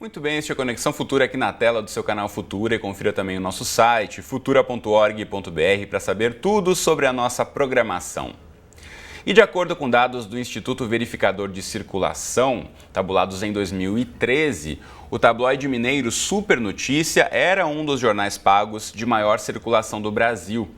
Muito bem, este é Conexão Futura aqui na tela do seu canal Futura e confira também o nosso site futura.org.br para saber tudo sobre a nossa programação. E de acordo com dados do Instituto Verificador de Circulação, tabulados em 2013, o tabloide mineiro Super Notícia era um dos jornais pagos de maior circulação do Brasil.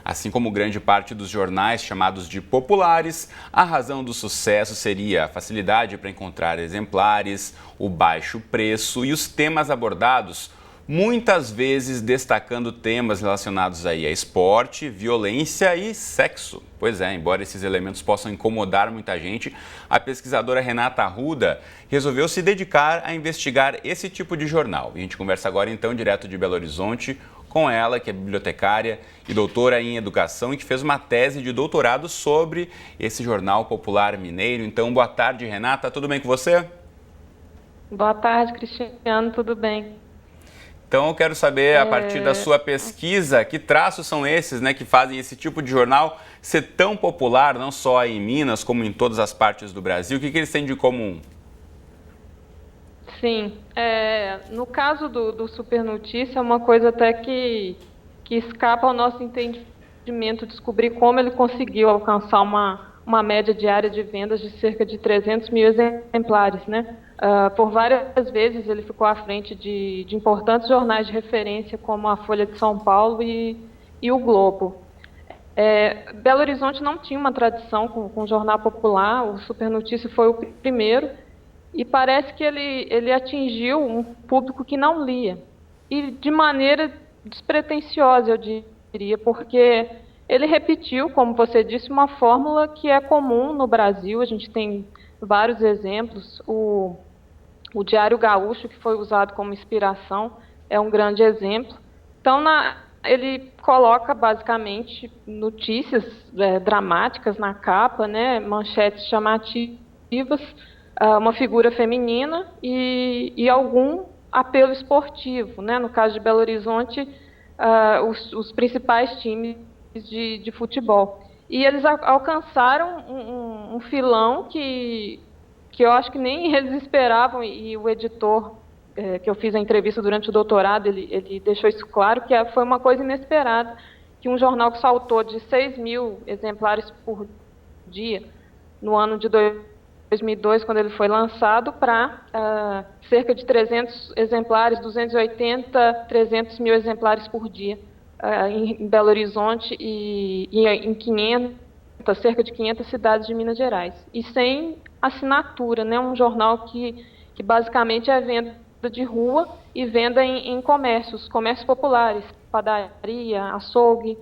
Assim como grande parte dos jornais chamados de populares, a razão do sucesso seria a facilidade para encontrar exemplares, o baixo preço e os temas abordados, muitas vezes destacando temas relacionados aí a esporte, violência e sexo. Pois é, embora esses elementos possam incomodar muita gente, a pesquisadora Renata Arruda resolveu se dedicar a investigar esse tipo de jornal. E a gente conversa agora então direto de Belo Horizonte com ela, que é bibliotecária e doutora em educação e que fez uma tese de doutorado sobre esse jornal popular mineiro. Então, boa tarde, Renata. Tudo bem com você? Boa tarde, Cristiano. Tudo bem? Então, eu quero saber, a partir da sua pesquisa, que traços são esses, né, que fazem esse tipo de jornal ser tão popular, não só em Minas, como em todas as partes do Brasil? O que eles têm de comum? Sim, no caso do Super Notícia, é uma coisa até que escapa ao nosso entendimento, descobrir como ele conseguiu alcançar uma média diária de vendas de cerca de 300 mil exemplares, né? Por várias vezes ele ficou à frente de importantes jornais de referência, como a Folha de São Paulo e o Globo. Belo Horizonte não tinha uma tradição com jornal popular, o Super Notícia foi o primeiro, e parece que ele atingiu um público que não lia. E de maneira despretensiosa, eu diria, porque ele repetiu, como você disse, uma fórmula que é comum no Brasil. A gente tem vários exemplos. O Diário Gaúcho, que foi usado como inspiração, é um grande exemplo. Então, ele coloca, basicamente, notícias dramáticas na capa, né, manchetes chamativas, uma figura feminina e algum apelo esportivo, né? No caso de Belo Horizonte, os principais times de futebol. E eles alcançaram um filão que eu acho que nem eles esperavam, e o editor que eu fiz a entrevista durante o doutorado, ele deixou isso claro, que foi uma coisa inesperada, que um jornal que saltou de 6 mil exemplares por dia no ano de 2002, quando ele foi lançado, para cerca de 300 exemplares, 280, 300 mil exemplares por dia em Belo Horizonte e em cerca de 500 cidades de Minas Gerais. E sem assinatura, né? Um jornal que basicamente é venda de rua e venda em comércios populares, padaria, açougue.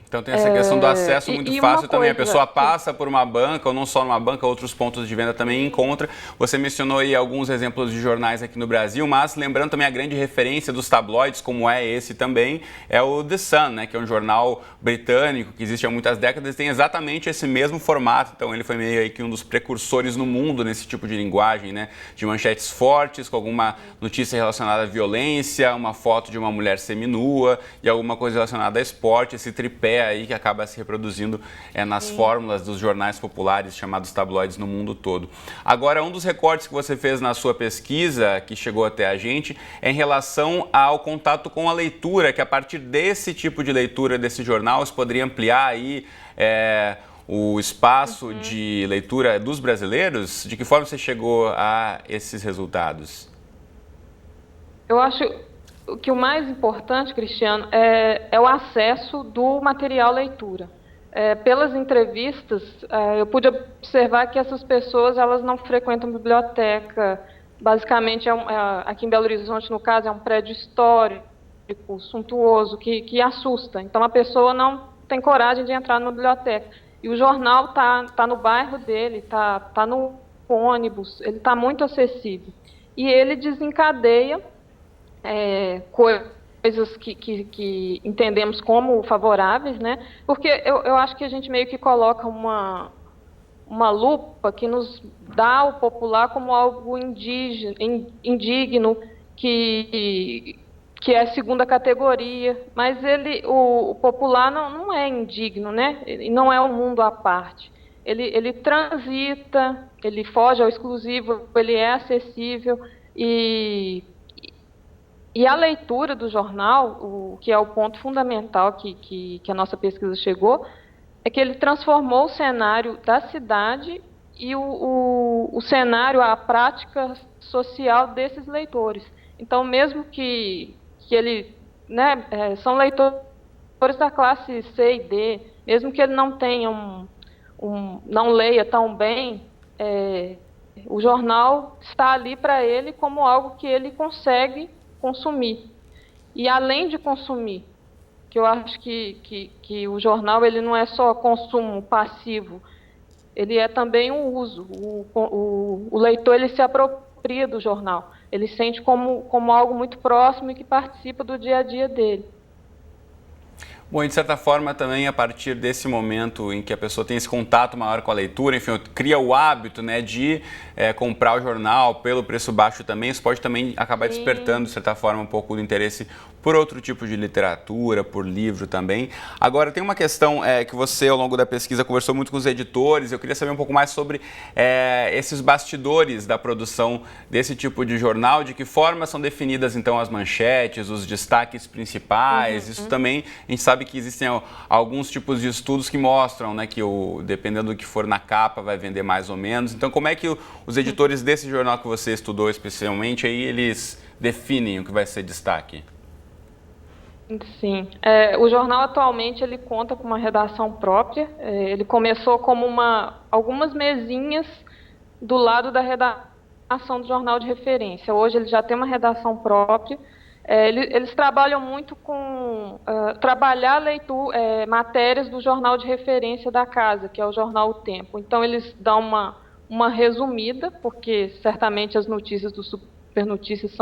Então tem essa questão do acesso muito fácil também. A pessoa que passa por uma banca, ou não só numa banca, outros pontos de venda também encontra. Você mencionou aí alguns exemplos de jornais aqui no Brasil, mas lembrando também a grande referência dos tabloides, como é esse também, é o The Sun, né, que é um jornal britânico que existe há muitas décadas e tem exatamente esse mesmo formato. Então ele foi meio aí que um dos precursores no mundo nesse tipo de linguagem, né, de manchetes fortes, com alguma notícia relacionada à violência, uma foto de uma mulher seminua e alguma coisa relacionada a esporte, esse tripé aí que acaba se reproduzindo nas fórmulas dos jornais populares chamados tabloides no mundo todo. Agora, um dos recortes que você fez na sua pesquisa, que chegou até a gente, é em relação ao contato com a leitura, que a partir desse tipo de leitura desse jornal, você poderia ampliar aí o espaço de leitura dos brasileiros? De que forma você chegou a esses resultados? Eu acho que o mais importante, Cristiano, é o acesso do material leitura. Pelas entrevistas, eu pude observar que essas pessoas elas não frequentam biblioteca. Basicamente, aqui em Belo Horizonte, no caso, é um prédio histórico, suntuoso, que assusta. Então, a pessoa não tem coragem de entrar numa biblioteca. E o jornal tá no bairro dele, tá no ônibus, ele está muito acessível. E ele desencadeia coisas que entendemos como favoráveis, né? Porque eu acho que a gente meio que coloca uma lupa que nos dá o popular como algo indigno, que é segunda categoria, mas o popular não é indigno, né? E não é um mundo à parte. Ele transita, ele foge ao exclusivo, ele é acessível. E a leitura do jornal, o que é o ponto fundamental que a nossa pesquisa chegou, é que ele transformou o cenário da cidade e o cenário, a prática social desses leitores. Então, mesmo que ele, né, são leitores da classe C e D, mesmo que ele não tenha não leia tão bem, o jornal está ali para ele como algo que ele consegue consumir. E além de consumir, que eu acho que o jornal ele não é só consumo passivo, ele é também um uso. O leitor ele se apropria do jornal, ele sente como algo muito próximo e que participa do dia a dia dele. Bom, e de certa forma também a partir desse momento em que a pessoa tem esse contato maior com a leitura, enfim, cria o hábito, né, de comprar o jornal pelo preço baixo também, isso pode também acabar despertando de certa forma um pouco do interesse por outro tipo de literatura, por livro também. Agora, tem uma questão que você, ao longo da pesquisa, conversou muito com os editores. Eu queria saber um pouco mais sobre esses bastidores da produção desse tipo de jornal, de que forma são definidas, então, as manchetes, os destaques principais. Isso também, a gente sabe que existem alguns tipos de estudos que mostram, né, que dependendo do que for na capa, vai vender mais ou menos. Então, como é que os editores desse jornal que você estudou especialmente, aí eles definem o que vai ser destaque? Sim, o jornal atualmente ele conta com uma redação própria. Ele começou como algumas mesinhas do lado da redação do jornal de referência. Hoje ele já tem uma redação própria. Eles trabalham muito com trabalhar matérias do jornal de referência da casa, que é o jornal O Tempo. Então eles dão uma resumida, porque certamente as notícias do Super Notícias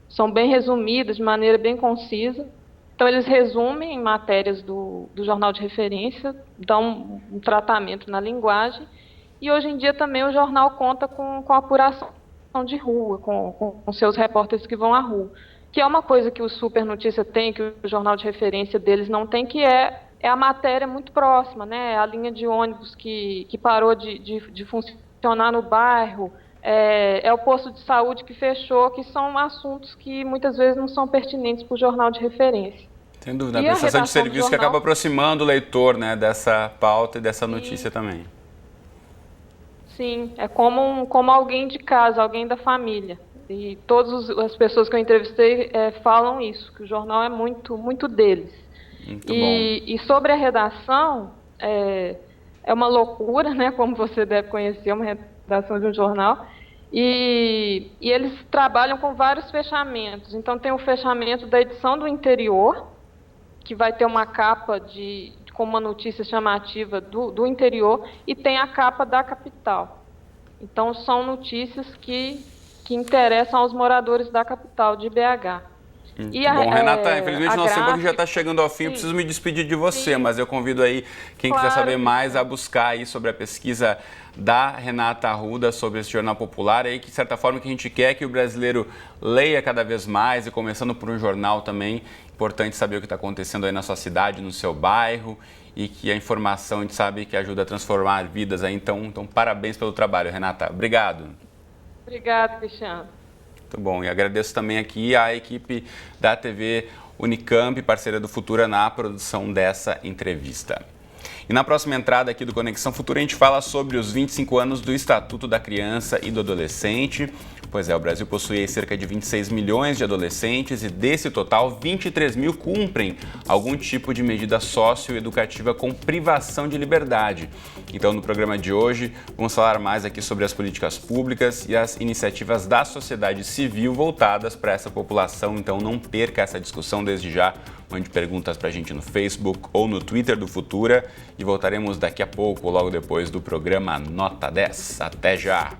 são bem resumidas, de maneira bem concisa. Então, eles resumem em matérias do jornal de referência, dão um tratamento na linguagem, e hoje em dia também o jornal conta com apuração de rua, com seus repórteres que vão à rua, que é uma coisa que o Super Notícia tem, que o jornal de referência deles não tem, que é a matéria muito próxima, né? A linha de ônibus que parou de funcionar no bairro, é o posto de saúde que fechou, que são assuntos que muitas vezes não são pertinentes para o jornal de referência. Sem dúvida, a prestação de serviço que acaba aproximando o leitor, né, dessa pauta e dessa notícia também. Sim, é como alguém de casa, alguém da família. E todas as pessoas que eu entrevistei falam isso, que o jornal é muito, muito deles. Muito bom. E sobre a redação, é uma loucura, né, como você deve conhecer, uma redação de um jornal. E eles trabalham com vários fechamentos. Então, tem o fechamento da edição do interior, que vai ter uma capa com uma notícia chamativa do interior, e tem a capa da capital. Então, são notícias que interessam aos moradores da capital, de BH. Bom, Renata, infelizmente nosso tempo aqui já está chegando ao fim, eu preciso me despedir de você, mas eu convido aí quem quiser saber mais a buscar aí sobre a pesquisa da Renata Arruda sobre esse jornal popular, aí que de certa forma que a gente quer que o brasileiro leia cada vez mais, e começando por um jornal também, importante saber o que está acontecendo aí na sua cidade, no seu bairro, e que a informação a gente sabe que ajuda a transformar vidas aí, então parabéns pelo trabalho, Renata. Obrigado. Obrigada, Cristiano. Muito bom, e agradeço também aqui a equipe da TV Unicamp, parceira do Futura, na produção dessa entrevista. E na próxima entrada aqui do Conexão Futura, a gente fala sobre os 25 anos do Estatuto da Criança e do Adolescente. Pois é, o Brasil possui cerca de 26 milhões de adolescentes e desse total, 23 mil cumprem algum tipo de medida socioeducativa com privação de liberdade. Então, no programa de hoje, vamos falar mais aqui sobre as políticas públicas e as iniciativas da sociedade civil voltadas para essa população. Então, não perca essa discussão desde já. Mande perguntas para a gente no Facebook ou no Twitter do Futura e voltaremos daqui a pouco, logo depois do programa Nota 10. Até já!